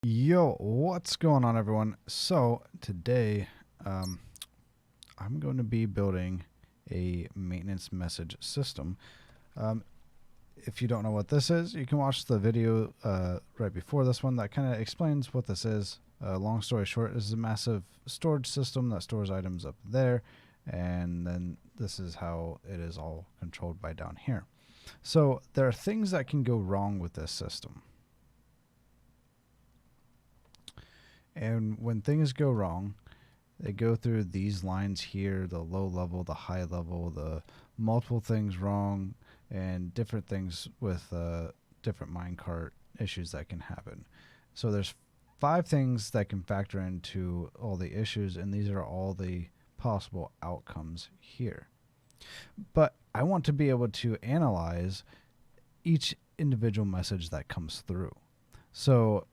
Yo, what's going on, everyone? So today, I'm going to be building a maintenance message system. Um, if you don't know what this is, you can watch the video right before this one that kind of explains what this is. Long story short, this is a massive storage system that stores items up there, and then this is how it is all controlled by down here. So there are things that can go wrong with this system. And when things go wrong, they go through these lines here, the low level, the high level, the multiple things wrong, and different things with different minecart issues that can happen. So there's 5 things that can factor into all the issues, and these are all the possible outcomes here. But I want to be able to analyze each individual message that comes through. So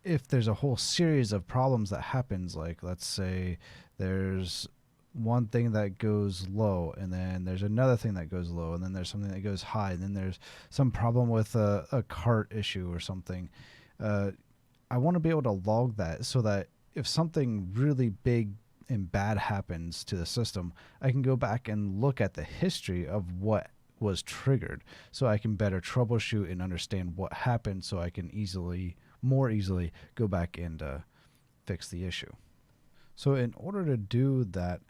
if there's a whole series of problems that happens, like let's say there's one thing that goes low, and then there's another thing that goes low, and then there's something that goes high, and then there's some problem with a cart issue or something, I want to be able to log that so that if something really big and bad happens to the system, I can go back and look at the history of what was triggered, so I can better troubleshoot and understand what happened, so I can more easily go back and fix the issue. So in order to do that,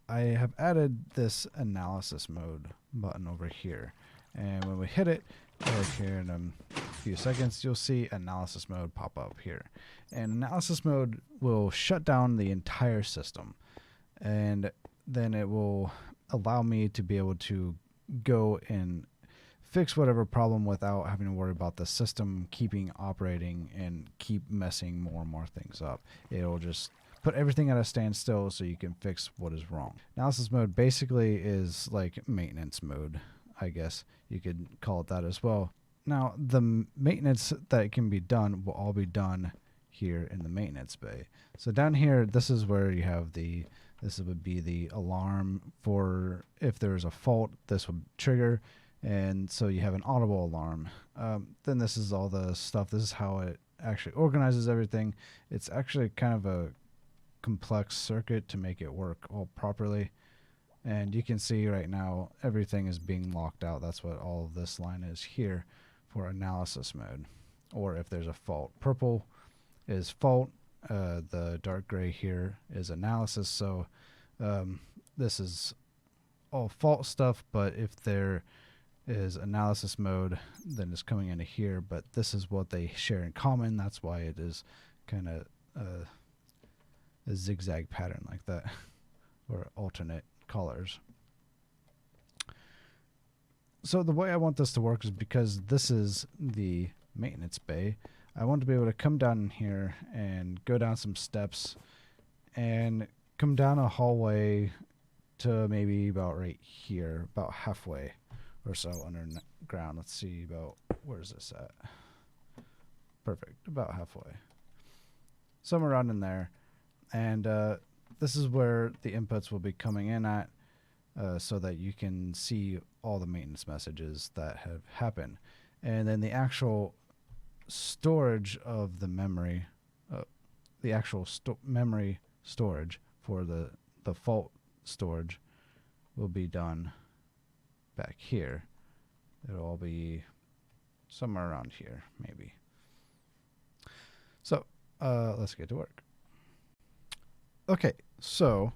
I have added this analysis mode button over here, and when we hit it right here in a few seconds, you'll see analysis mode pop up here, and analysis mode will shut down the entire system, and then it will allow me to be able to go and fix whatever problem without having to worry about the system keeping operating and keep messing more and more things up. It'll just put everything at a standstill so you can fix what is wrong. Analysis mode basically is like maintenance mode, I guess you could call it that as well. Now, the maintenance that can be done will all be done here in the maintenance bay. So down here, this is where you have this would be the alarm for if there's a fault, this would trigger. And so you have an audible alarm. Then this is all the stuff. This is how it actually organizes everything. It's actually kind of a complex circuit to make it work all properly. And you can see right now everything is being locked out. That's what all of this line is here for analysis mode, or if there's a fault. Purple is fault. The dark gray here is analysis. So this is all fault stuff, but if there is analysis mode, then it's coming into here, but this is what they share in common. That's why it is kind of a zigzag pattern like that, or alternate colors. So the way I want this to work is, because this is the maintenance bay, I want to be able to come down in here and go down some steps and come down a hallway to maybe about right here, about halfway or so underground. Let's see, about where's this at? Perfect, about halfway, somewhere around in there. And this is where the inputs will be coming in at, so that you can see all the maintenance messages that have happened. And then the actual storage of the memory, the actual memory storage for the fault storage will be done back here. It'll all be somewhere around here, maybe. So let's get to work. Okay, so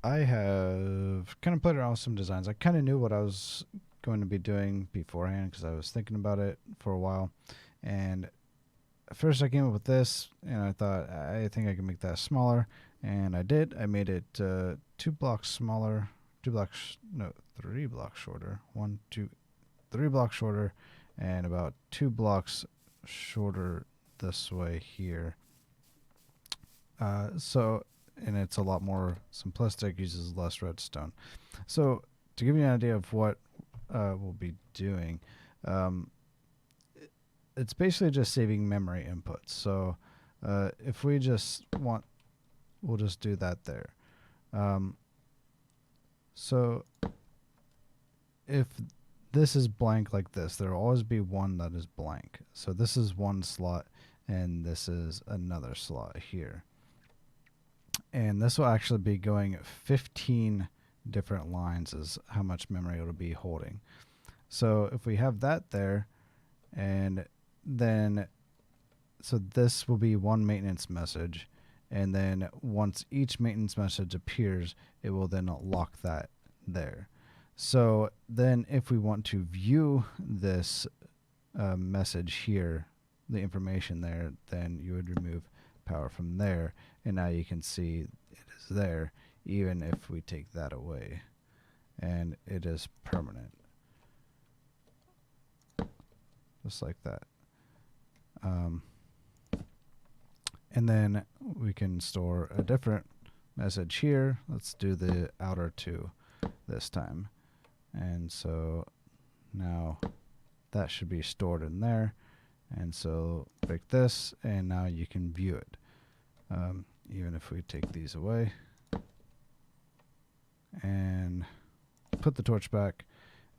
I have kind of played around with some designs. I kind of knew what I was going to be doing beforehand because I was thinking about it for a while. And at first I came up with this, and I thought, I think I can make that smaller. And I did. I made it 2 blocks smaller, 3 blocks shorter. 3 blocks shorter, and about 2 blocks shorter this way here. And it's a lot more simplistic, uses less redstone. So to give you an idea of what we'll be doing, it's basically just saving memory inputs. So if we just want, we'll just do that there. So if this is blank like this, there will always be one that is blank. So this is one slot, and this is another slot here. And this will actually be going 15 different lines is how much memory it'll be holding. So if we have that there, and then, so this will be one maintenance message, and then once each maintenance message appears, it will then lock that there. So then if we want to view this message here, the information there, then you would remove power from there, and now you can see it is there even if we take that away, and it is permanent, just like that. And then we can store a different message here. Let's do the outer two this time. And so now that should be stored in there. And so break this, and now you can view it. Even if we take these away and put the torch back,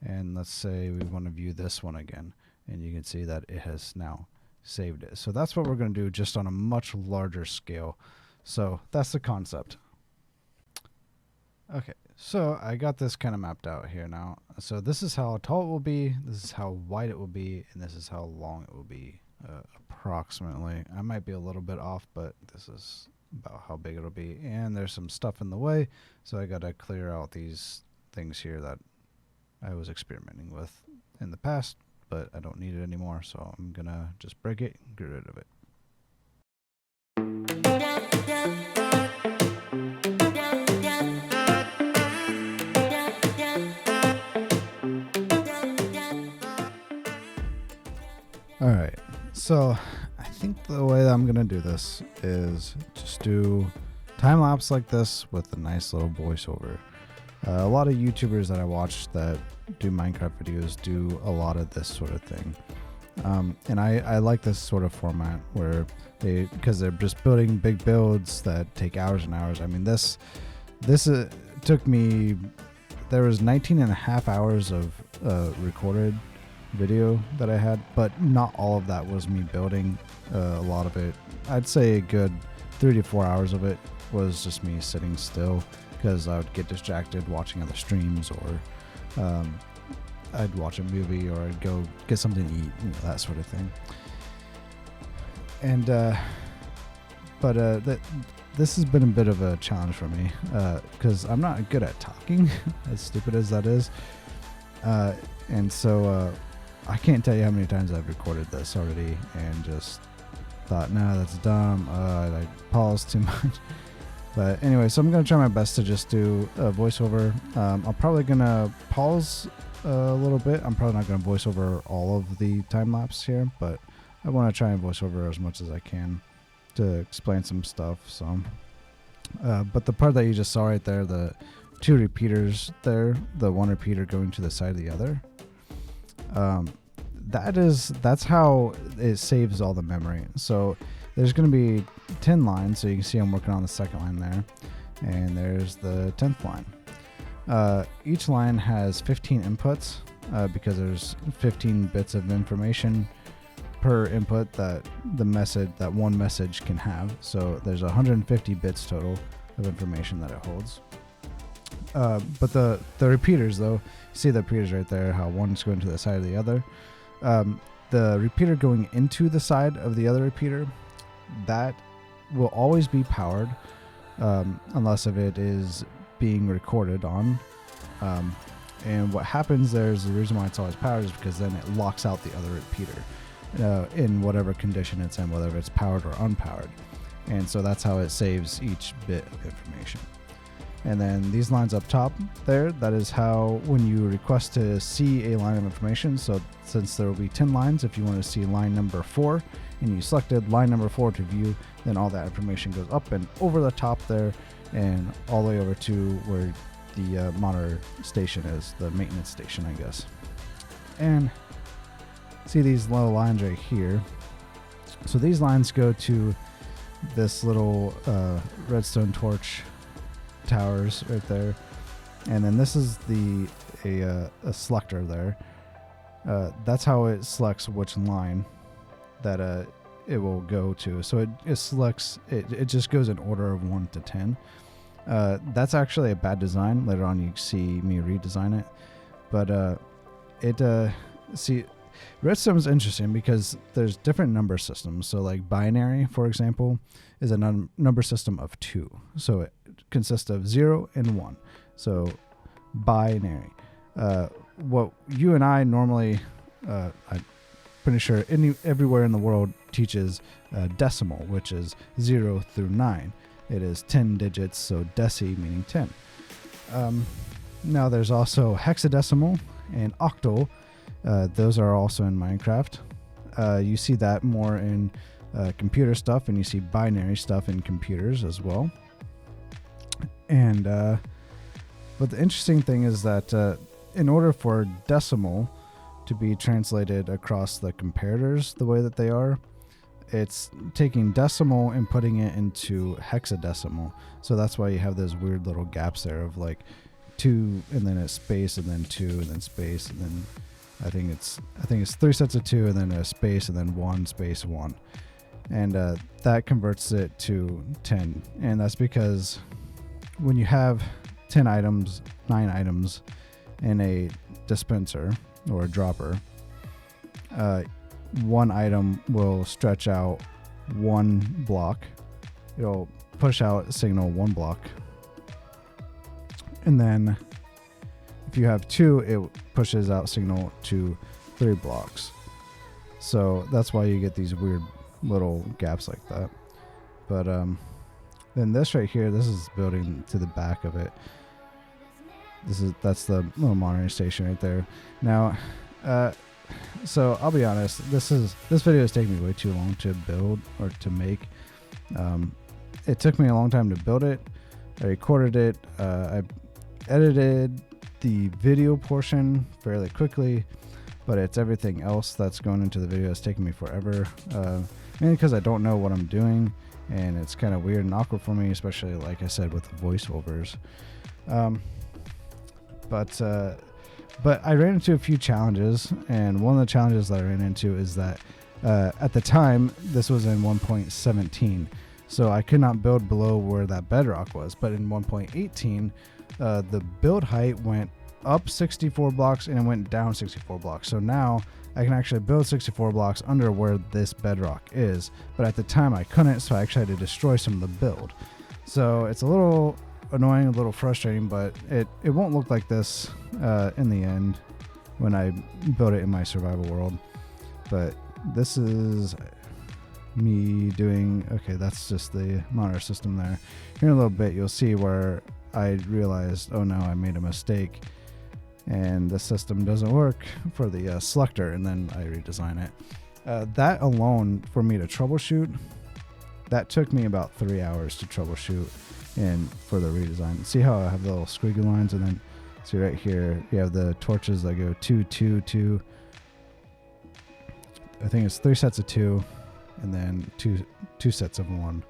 and let's say we want to view this one again, and you can see that it has now saved it. So that's what we're going to do, just on a much larger scale. So that's the concept. Okay, so I got this kind of mapped out here now. So this is how tall it will be, this is how wide it will be, and this is how long it will be, approximately. I might be a little bit off, but this is about how big it'll be. And there's some stuff in the way, so I got to clear out these things here that I was experimenting with in the past, but I don't need it anymore, so I'm gonna just break it and get rid of it. Alright, so I think the way that I'm gonna do this is just do time lapse like this with a nice little voiceover. A lot of YouTubers that I watch that do Minecraft videos do a lot of this sort of thing. And I like this sort of format where because they're just building big builds that take hours and hours. I mean, this took me, there was 19 and a half hours of recorded video that I had, but not all of that was me building. A lot of it, I'd say a good 3 to 4 hours of it was just me sitting still, because I would get distracted watching other streams, or I'd watch a movie, or I'd go get something to eat, that sort of thing. And this has been a bit of a challenge for me, because I'm not good at talking, as stupid as that is. And so I can't tell you how many times I've recorded this already and just thought, nah, that's dumb. I paused too much. But anyway, so I'm going to try my best to just do a voiceover. I'm probably going to pause a little bit. I'm probably not going to voice over all of the time lapse here, but I want to try and voice over as much as I can to explain some stuff. So, but the part that you just saw right there, the two repeaters there, the one repeater going to the side of the other, that's how it saves all the memory. So there's going to be 10 lines, so you can see I'm working on the second line there, and there's the 10th line. Each line has 15 inputs, because there's 15 bits of information per input that that one message can have. So there's 150 bits total of information that it holds. But the repeaters, though, you see the repeaters right there, how one's going to the side of the other. The repeater going into the side of the other repeater, that will always be powered, unless if it is being recorded on. And what happens there is, the reason why it's always powered is because then it locks out the other repeater in whatever condition it's in, whether it's powered or unpowered. And so that's how it saves each bit of information. And then these lines up top there, that is how, when you request to see a line of information, so since there will be 10 lines, if you want to see line number 4 and you selected line number 4 to view, then all that information goes up and over the top there and all the way over to where the monitor station is, the maintenance station, I guess. And see these little lines right here. So these lines go to this little redstone torch towers right there, and then this is a selector there, that's how it selects which line that it will go to. So it selects, it just goes in order of 1 to 10. That's actually a bad design. Later on you see me redesign it. But see, Redstone is interesting because there's different number systems. So like binary, for example, is a number system of 2. So it consists of 0 and 1. So binary. What you and I normally, I'm pretty sure everywhere in the world teaches decimal, which is 0 through 9. It is 10 digits, so deci meaning 10. Now there's also hexadecimal and octal. Those are also in Minecraft. You see that more in computer stuff, and you see binary stuff in computers as well. And but the interesting thing is that in order for decimal to be translated across the comparators the way that they are, it's taking decimal and putting it into hexadecimal. So that's why you have those weird little gaps there of like 2 and then a space and then 2 and then space and then I think it's 3 sets of 2 and then a space and then 1 space 1. And that converts it to 10. And that's because when you have 10 items, 9 items in a dispenser or a dropper, one item will stretch out 1 block. It'll push out a signal 1 block. And then if you have 2, it pushes out signal to 3 blocks. So that's why you get these weird little gaps like that. But then this right here, this is building to the back of it. That's the little monitoring station right there. Now, so I'll be honest, this video is taking me way too long to build or to make. It took me a long time to build it. I recorded it. I edited the video portion fairly quickly, but it's everything else that's going into the video that's taking me forever. Mainly because I don't know what I'm doing, and it's kind of weird and awkward for me, especially like I said with the voiceovers. But I ran into a few challenges, and one of the challenges that I ran into is that at the time, this was in 1.17, so I could not build below where that bedrock was. But in 1.18, the build height went up 64 blocks and it went down 64 blocks. So now I can actually build 64 blocks under where this bedrock is. But at the time I couldn't, so I actually had to destroy some of the build. So it's a little annoying, a little frustrating, but it won't look like this in the end when I build it in my survival world. But this is me doing, okay, that's just the monitor system there. Here in a little bit you'll see where I realized, oh no, I made a mistake and the system doesn't work for the selector, and then I redesign it. That alone, for me to troubleshoot, that took me about 3 hours to troubleshoot and for the redesign. See how I have the little squiggly lines, and then see right here you have the torches that go 2 2 2. I think it's 3 sets of 2 and then two sets of 1.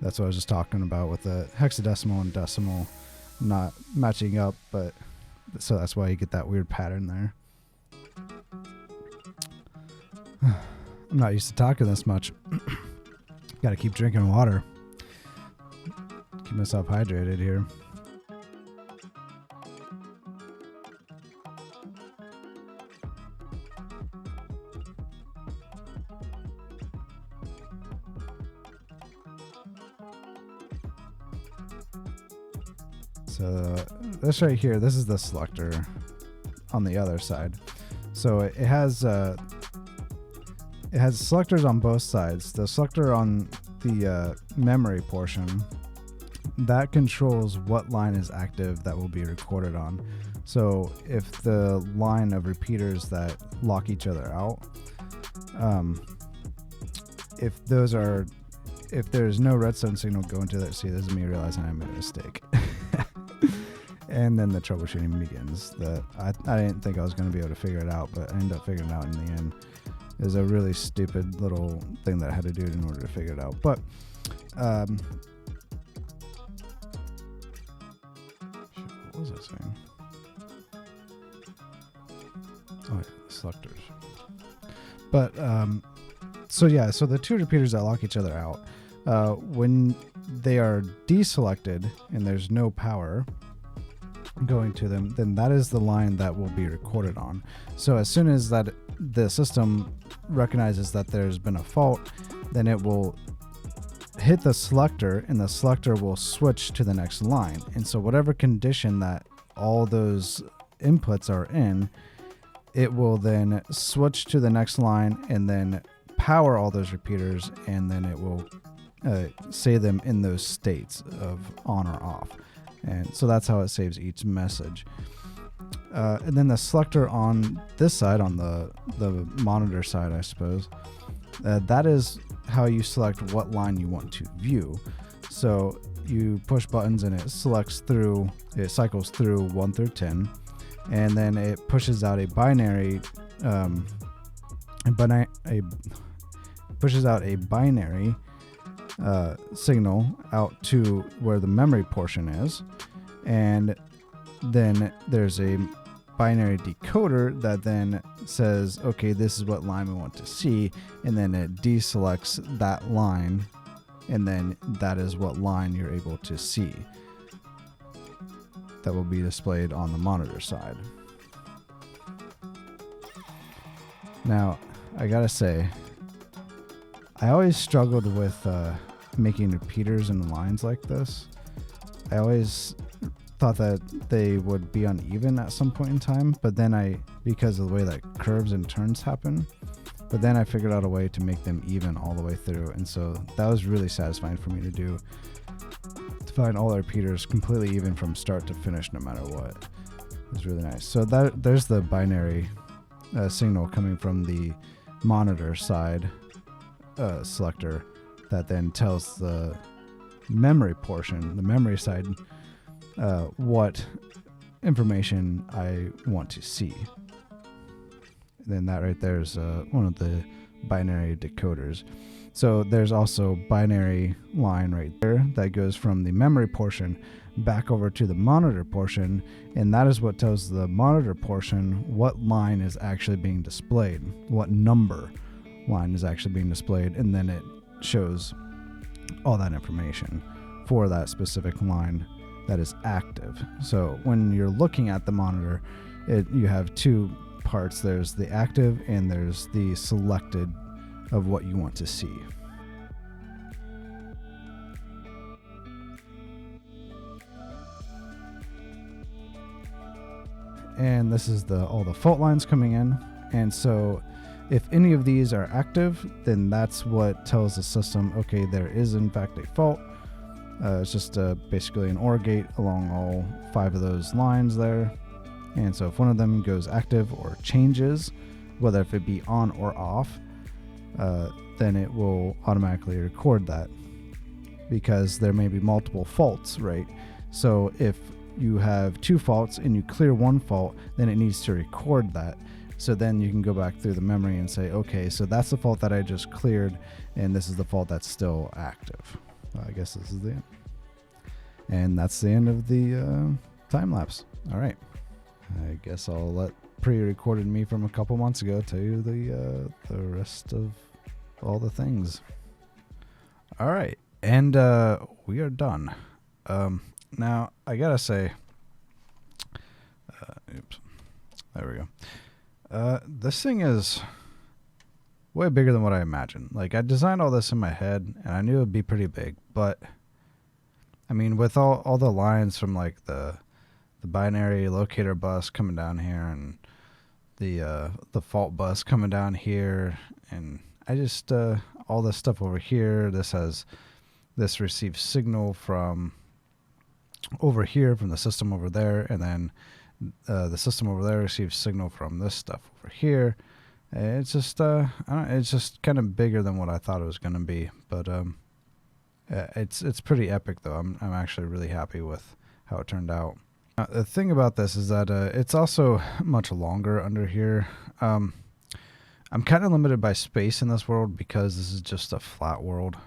That's what I was just talking about with the hexadecimal and decimal not matching up, but so that's why you get that weird pattern there. I'm not used to talking this much. Gotta keep drinking water. Keep myself hydrated here. So this right here, this is the selector on the other side. So it has selectors on both sides. The selector on the memory portion, that controls what line is active that will be recorded on. So if the line of repeaters that lock each other out, if there's no redstone signal going to that, see, this is me realizing I made a mistake. And then the troubleshooting begins. I didn't think I was going to be able to figure it out, but I ended up figuring it out in the end. It was a really stupid little thing that I had to do in order to figure it out. But what was I saying? Oh, yeah. selectors. But so yeah, so the two repeaters that lock each other out, when they are deselected and there's no power going to them, then that is the line that will be recorded on. So as soon as that the system recognizes that there's been a fault, then it will hit the selector, and the selector will switch to the next line. And so whatever condition that all those inputs are in, it will then switch to the next line and then power all those repeaters, and then it will say them in those states of on or off. And so that's how it saves each message. And then the selector on this side, on the monitor side, I suppose, that is how you select what line you want to view. So you push buttons and it selects through, it cycles through 1 through 10, and then it pushes out a binary, signal out to where the memory portion is, and then there's a binary decoder that then says, okay, this is what line we want to see, and then it deselects that line, and then that is what line you're able to see that will be displayed on the monitor side. Now, I gotta say, I always struggled with making repeaters in lines like this. I always thought that they would be uneven at some point in time, but then because of the way that curves and turns happen, but then I figured out a way to make them even all the way through, and so that was really satisfying for me to do, to find all the repeaters completely even from start to finish no matter what. It was really nice. So there's the binary signal coming from the monitor side selector that then tells the memory portion, the memory side, what information I want to see. And then that right there is one of the binary decoders. So there's also binary line right there that goes from the memory portion back over to the monitor portion, and that is what tells the monitor portion what line is actually being displayed, what number line is actually being displayed, and then it shows all that information for that specific line that is active. So when you're looking at the monitor, you have two parts. There's the active and there's the selected of what you want to see. And this is all the fault lines coming in. And so if any of these are active, then that's what tells the system, okay, there is in fact a fault. It's just basically an OR gate along all 5 of those lines there. And so if one of them goes active or changes, whether if it be on or off, then it will automatically record that, because there may be multiple faults, right? So if you have 2 faults and you clear 1 fault, then it needs to record that. So then you can go back through the memory and say, okay, so that's the fault that I just cleared, and this is the fault that's still active. I guess this is the end. And that's the end of the time lapse. All right. I guess I'll let pre-recorded me from a couple months ago tell you the rest of all the things. All right. And we are done. Now, I gotta say, oops, there we go. This thing is way bigger than what I imagined. Like, I designed all this in my head, and I knew it would be pretty big, but I mean, with all the lines from like the binary locator bus coming down here, and the fault bus coming down here, and I just all this stuff over here. This receives signal from over here from the system over there, and then the system over there receives signal from this stuff over here. It's just it's just kind of bigger than what I thought it was going to be, but it's pretty epic though. I'm actually really happy with how it turned out. The thing about this is that it's also much longer under here. I'm kind of limited by space in this world because this is just a flat world.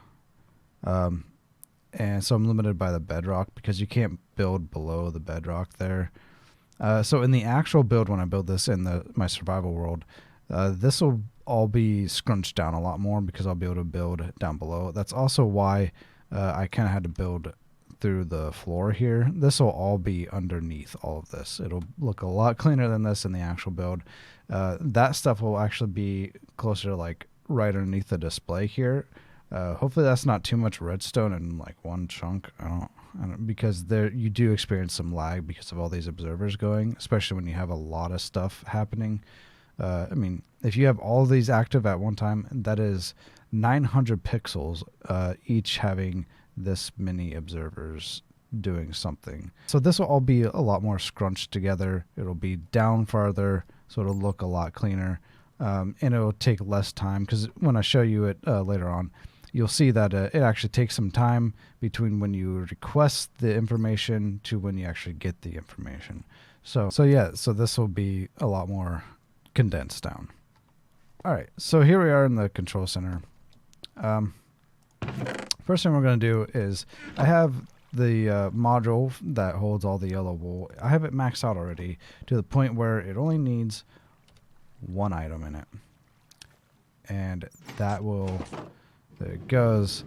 And so I'm limited by the bedrock because you can't build below the bedrock there. So in the actual build, when I build this in my survival world, this will all be scrunched down a lot more because I'll be able to build down below. That's also why I kind of had to build through the floor here. This will all be underneath all of this. It'll look a lot cleaner than this in the actual build. That stuff will actually be closer to like right underneath the display here. Hopefully that's not too much redstone in like one chunk. I don't, because there you do experience some lag because of all these observers going, especially when you have a lot of stuff happening. I mean, if you have all these active at one time, that is 900 pixels, each having this many observers doing something. So this will all be a lot more scrunched together. It'll be down farther, so it'll look a lot cleaner, and it'll take less time, because when I show you it later on, you'll see that it actually takes some time between when you request the information to when you actually get the information. So this will be a lot more condensed down. All right, so here we are in the control center. First thing we're going to do is I have the module that holds all the yellow wool. I have it maxed out already to the point where it only needs one item in it. And that will, there it goes,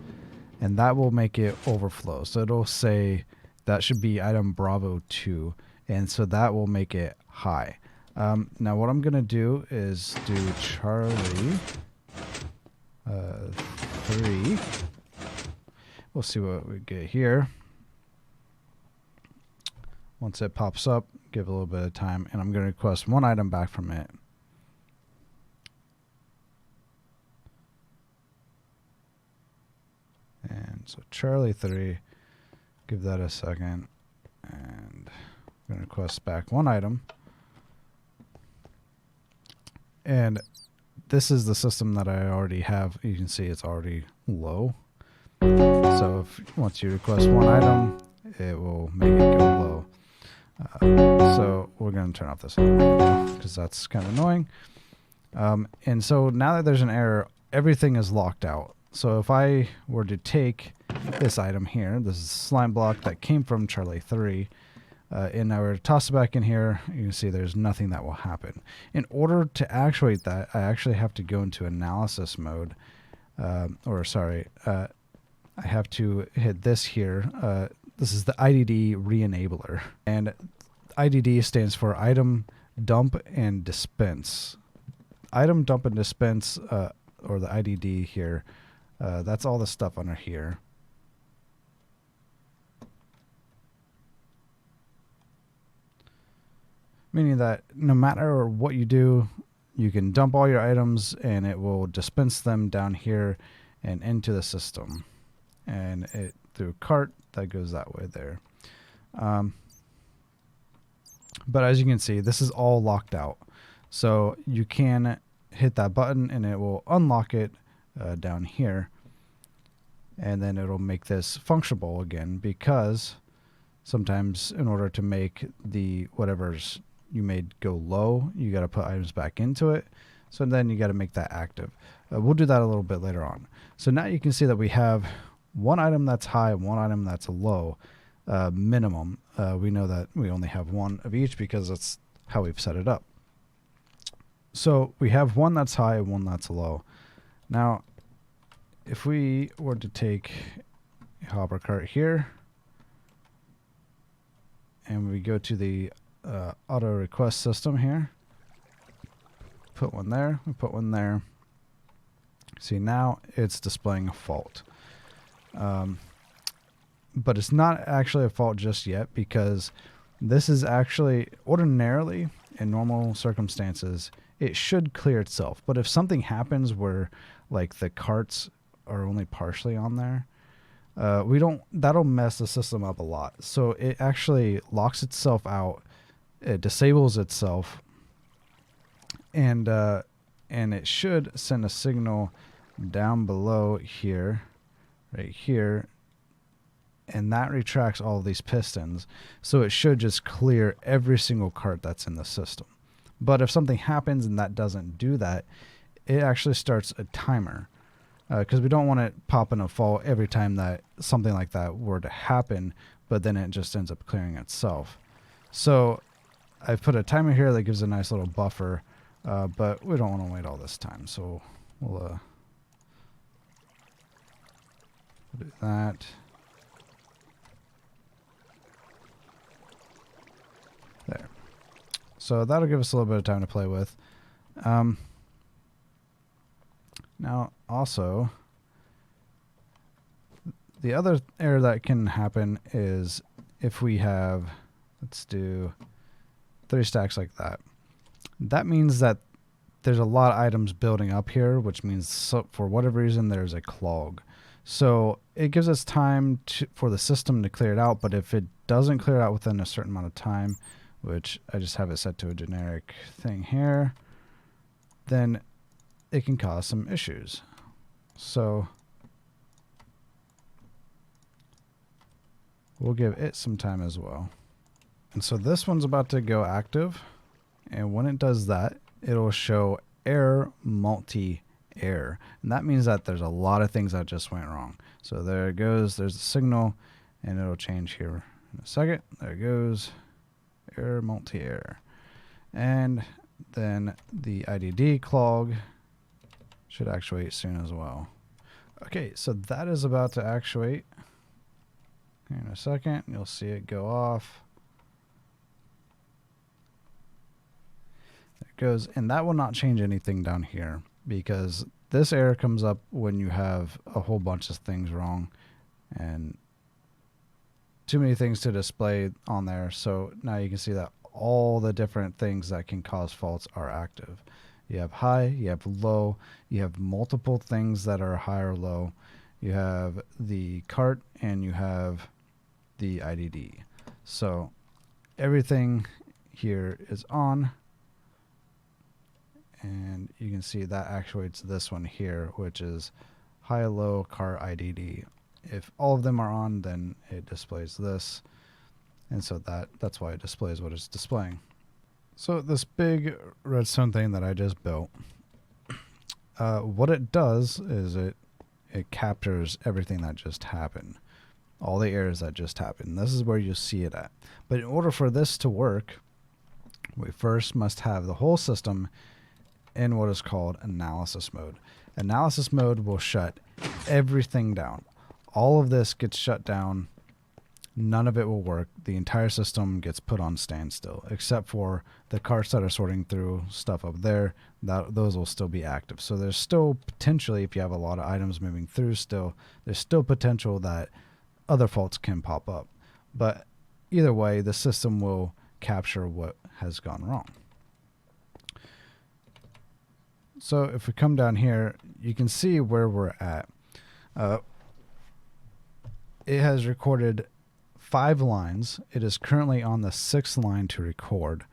and that will make it overflow. So it'll say that should be item Bravo 2, and so that will make it high. Now what I'm going to do is do Charlie 3. We'll see what we get here. Once it pops up, give it a little bit of time, and I'm going to request one item back from it. And so Charlie 3, give that a second, and I'm going to request back one item. And this is the system that I already have. You can see it's already low. So once you request one item, it will make it go low. So we're going to turn off this because that's kind of annoying. And so now that there's an error, everything is locked out. So if I were to take this item here, this is a slime block that came from Charlie 3, and I were to toss it back in here, you can see there's nothing that will happen. In order to actuate that, I actually have to go into analysis mode, I have to hit this here. This is the IDD re-enabler, and IDD stands for Item Dump and Dispense. Item Dump and Dispense, or the IDD here, that's all the stuff under here. Meaning that no matter what you do, you can dump all your items and it will dispense them down here and into the system. And it through cart, that goes that way there. But as you can see, this is all locked out. So you can hit that button and it will unlock it down here. And then it'll make this functionable again, because sometimes in order to make the whatever's you made go low, you got to put items back into it. So then you got to make that active. We'll do that a little bit later on. So now you can see that we have one item that's high and one item that's low minimum. We know that we only have one of each because that's how we've set it up. So we have one that's high and one that's low. Now, if we were to take a hopper cart here and we go to the auto request system here, put one there, we put one there. See, now it's displaying a fault. But it's not actually a fault just yet, because this is actually ordinarily in normal circumstances, it should clear itself. But if something happens where like the carts are only partially on there, that'll mess the system up a lot. So it actually locks itself out. It disables itself, and it should send a signal down below here, right here, and that retracts all of these pistons. So it should just clear every single cart that's in the system. But if something happens and that doesn't do that, it actually starts a timer, because we don't want it popping a fault every time that something like that were to happen, but then it just ends up clearing itself. So I've put a timer here that gives a nice little buffer, but we don't want to wait all this time, so we'll do that. There. So that'll give us a little bit of time to play with. Now, also, the other error that can happen is if we have, let's do 3 stacks like that. That means that there's a lot of items building up here, which means for whatever reason there's a clog. So it gives us time for the system to clear it out, but if it doesn't clear it out within a certain amount of time, which I just have it set to a generic thing here, then it can cause some issues. So we'll give it some time as well. And so this one's about to go active, and when it does that, it'll show error multi-error, and that means that there's a lot of things that just went wrong. So there it goes, there's the signal, and it'll change here in a second. There it goes, error multi-error. And then the IDD clog should actuate soon as well. Okay, so that is about to actuate. Here in a second, you'll see it go off. There it goes, and that will not change anything down here because this error comes up when you have a whole bunch of things wrong and too many things to display on there. So now you can see that all the different things that can cause faults are active. You have high, you have low, you have multiple things that are high or low. You have the cart and you have the IDD. So everything here is on, and you can see that actuates this one here, which is high, low, cart, IDD. If all of them are on, then it displays this, and so that's why it displays what it's displaying. So this big redstone thing that I just built, what it does is it captures everything that just happened, all the errors that just happened. This is where you see it at. But in order for this to work, we first must have the whole system in what is called analysis mode. Analysis mode will shut everything down. All of this gets shut down. None of it will work. The entire system gets put on standstill, except for the carts that are sorting through stuff up there. Those will still be active. So there's still potentially, if you have a lot of items moving through still, there's still potential that other faults can pop up. But either way, the system will capture what has gone wrong. So if we come down here, you can see where we're at. It has recorded 5 lines. It is currently on the 6th line to record.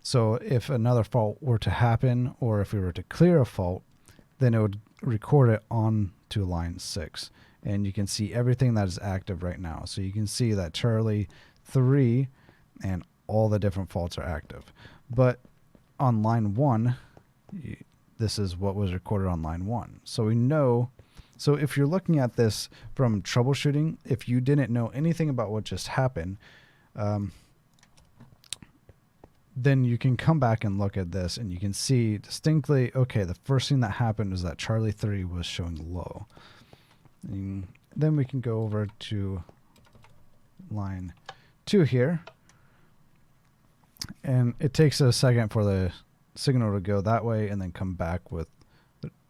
So if another fault were to happen, or if we were to clear a fault, then it would record it on to line 6. And you can see everything that is active right now. So you can see that Charlie 3 and all the different faults are active. But on line 1, this is what was recorded on line 1. So we know. So if you're looking at this from troubleshooting, if you didn't know anything about what just happened, then you can come back and look at this and you can see distinctly, okay, the first thing that happened is that Charlie 3 was showing low. And then we can go over to line 2 here. And it takes a second for the signal to go that way and then come back with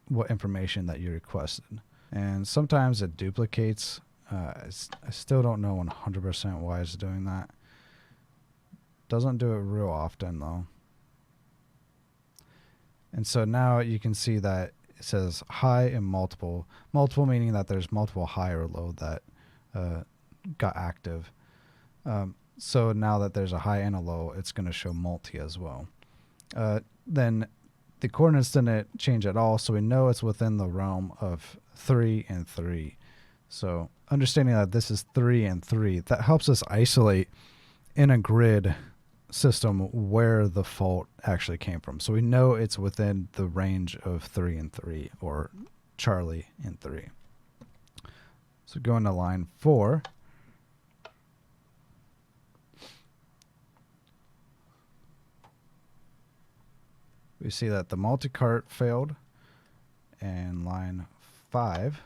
what information that you requested. And sometimes it duplicates. I still don't know 100% why it's doing that. Doesn't do it real often though. And so now you can see that it says high and multiple. Multiple meaning that there's multiple high or low that got active. So now that there's a high and a low, it's going to show multi as well. Then the coordinates didn't change at all, so we know it's within the realm of 3 and 3. So understanding that this is 3 and 3, that helps us isolate in a grid system where the fault actually came from. So we know it's within the range of 3 and 3, or Charlie and 3. So going to line 4. we see that the multi-cart failed, and line 5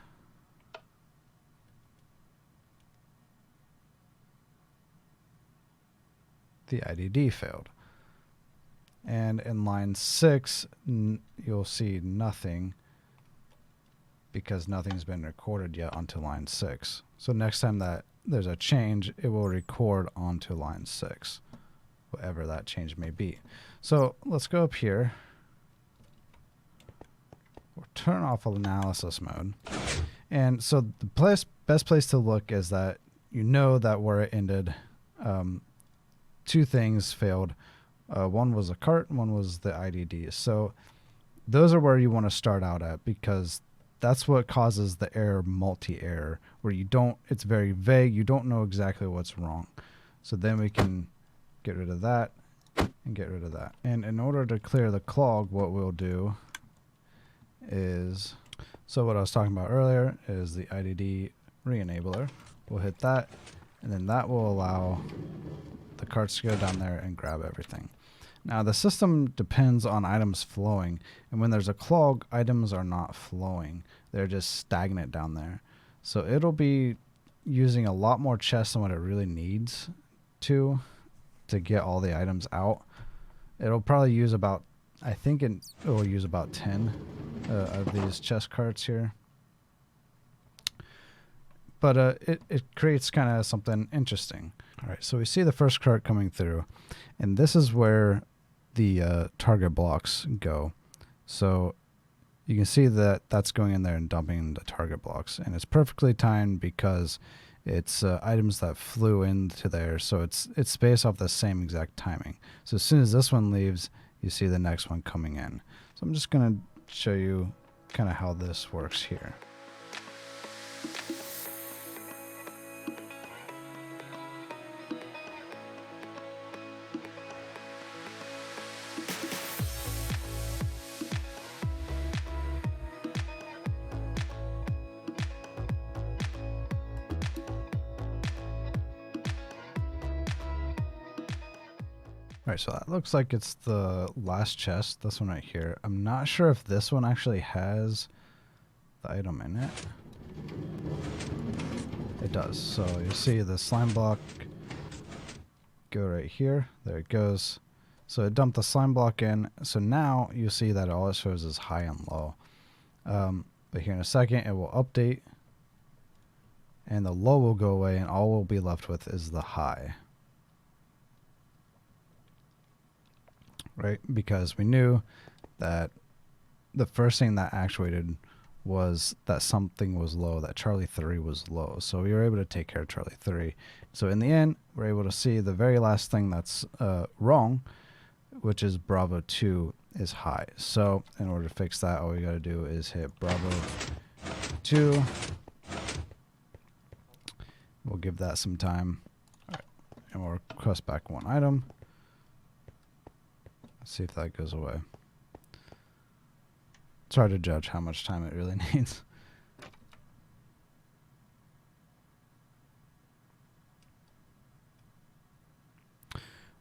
the IDD failed. And in line 6 you'll see nothing, because nothing's been recorded yet onto line 6. So next time that there's a change, it will record onto line 6, whatever that change may be. So let's go up here. We'll turn off analysis mode. And so the best place to look is that you know that where it ended, two things failed. One was a cart, and one was the IDD. So those are where you want to start out at, because that's what causes the error, multi-error, where you don't, it's very vague, you don't know exactly what's wrong. So then we can get rid of that and get rid of that. And in order to clear the clog, what we'll do is, so what I was talking about earlier is the IDD re-enabler. We'll hit that, and then that will allow the carts to go down there and grab everything. Now the system depends on items flowing, and when there's a clog, items are not flowing. They're just stagnant down there. So it'll be using a lot more chests than what it really needs to get all the items out. It'll probably use about, I think it will use about 10 of these chest carts here. But it creates kind of something interesting. All right, so we see the first cart coming through, and this is where the target blocks go. So you can see that that's going in there and dumping the target blocks, and it's perfectly timed because it's items that flew into there, so it's based off the same exact timing. So as soon as this one leaves, you see the next one coming in. So I'm just going to show you kind of how this works here. Alright, so that looks like it's the last chest, this one right here. I'm not sure if this one actually has the item in it. It does. So you see the slime block go right here. There it goes. So it dumped the slime block in. So now you see that all it shows is high and low. But here in a second it will update, and the low will go away, and all we'll be left with is the high. Right, because we knew that the first thing that actuated was that something was low, that Charlie 3 was low. So we were able to take care of Charlie 3. So in the end, we're able to see the very last thing that's wrong, which is Bravo 2 is high. So in order to fix that, all we got to do is hit Bravo 2. We'll give that some time. All right. And we'll request back one item. Let's see if that goes away. It's hard to judge how much time it really needs.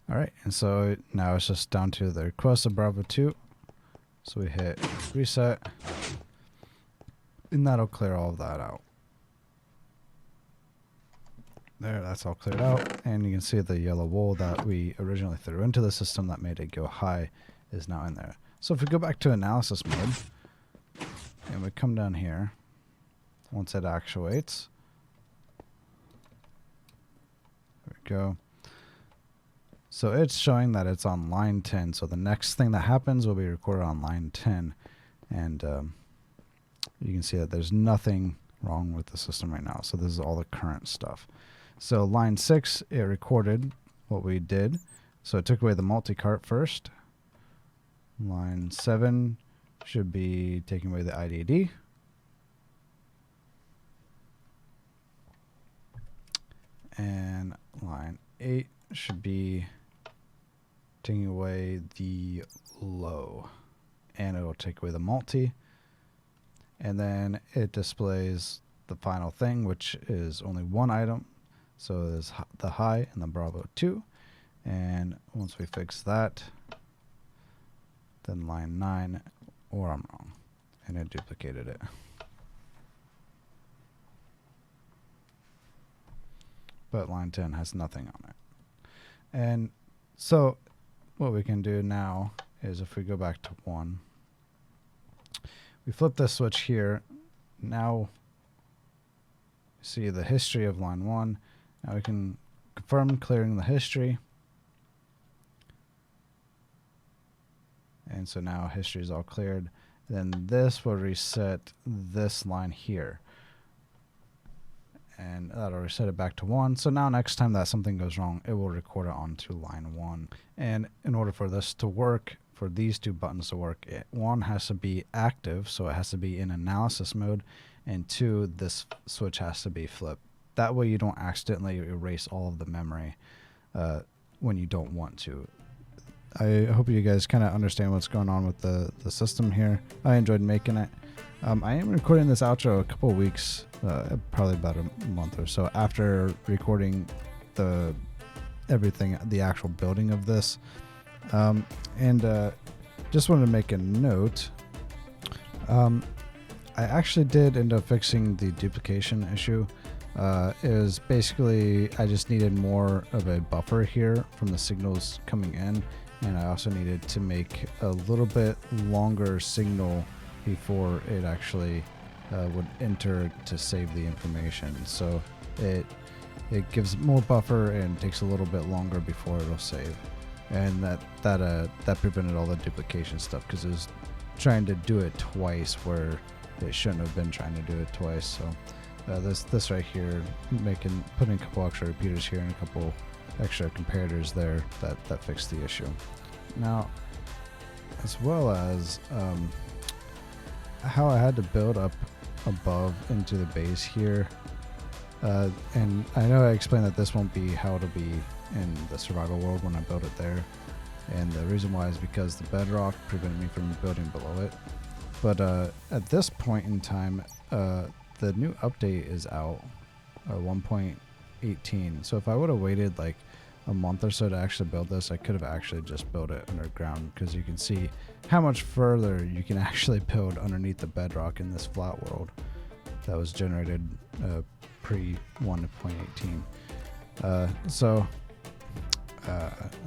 Alright, and so now it's just down to the request of Bravo 2. So we hit reset, and that'll clear all of that out. There, that's all cleared out, and you can see the yellow wool that we originally threw into the system that made it go high is now in there. So if we go back to analysis mode, and we come down here, once it actuates, there we go. So it's showing that it's on line 10, so the next thing that happens will be recorded on line 10, and you can see that there's nothing wrong with the system right now. So this is all the current stuff. So line 6, it recorded what we did. So it took away the multi-cart first. Line 7 should be taking away the IDD. And line 8 should be taking away the low. And it will take away the multi. And then it displays the final thing, which is only one item. So there's the high and the Bravo 2. And once we fix that, then line 9, or I'm wrong, and it duplicated it. But line 10 has nothing on it. And so what we can do now is if we go back to 1, we flip this switch here. Now see the history of line 1. Now we can confirm clearing the history. And so now history is all cleared. Then this will reset this line here. And that'll reset it back to 1. So now next time that something goes wrong, it will record it onto line 1. And in order for this to work, for these two buttons to work, one has to be active, so it has to be in analysis mode, and 2, this switch has to be flipped. That way you don't accidentally erase all of the memory when you don't want to. I hope you guys kind of understand what's going on with the system here. I enjoyed making it. I am recording this outro a couple of weeks, probably about a month or so after recording the actual building of this. Just wanted to make a note. I actually did end up fixing the duplication issue. It was basically I just needed more of a buffer here from the signals coming in, and I also needed to make a little bit longer signal before it actually would enter to save the information. So it gives more buffer and takes a little bit longer before it'll save, and that prevented all the duplication stuff because it was trying to do it twice where it shouldn't have been trying to do it twice. So this right here, putting a couple extra repeaters here and a couple extra comparators there, that fixed the issue. Now, as well as how I had to build up above into the base here, and I know I explained that this won't be how it'll be in the survival world when I build it there, and the reason why is because the bedrock prevented me from building below it. But at this point in time, the new update is out, 1.18. So if I would have waited like a month or so to actually build this, I could have actually just built it underground, because you can see how much further you can actually build underneath the bedrock in this flat world that was generated pre 1.18.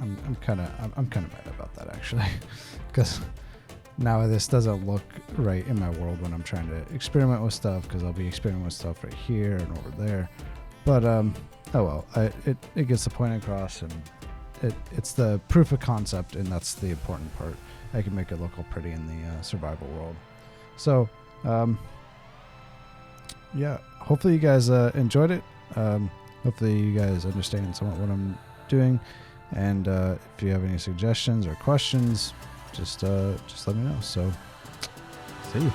I'm kind of mad about that actually, because now this doesn't look right in my world when I'm trying to experiment with stuff, because I'll be experimenting with stuff right here and over there. But oh well, it gets the point across, and it's the proof of concept, and that's the important part. I can make it look all pretty in the survival world. So yeah, hopefully you guys enjoyed it. Hopefully you guys understand somewhat what I'm doing, and if you have any suggestions or questions, just let me know. So see you.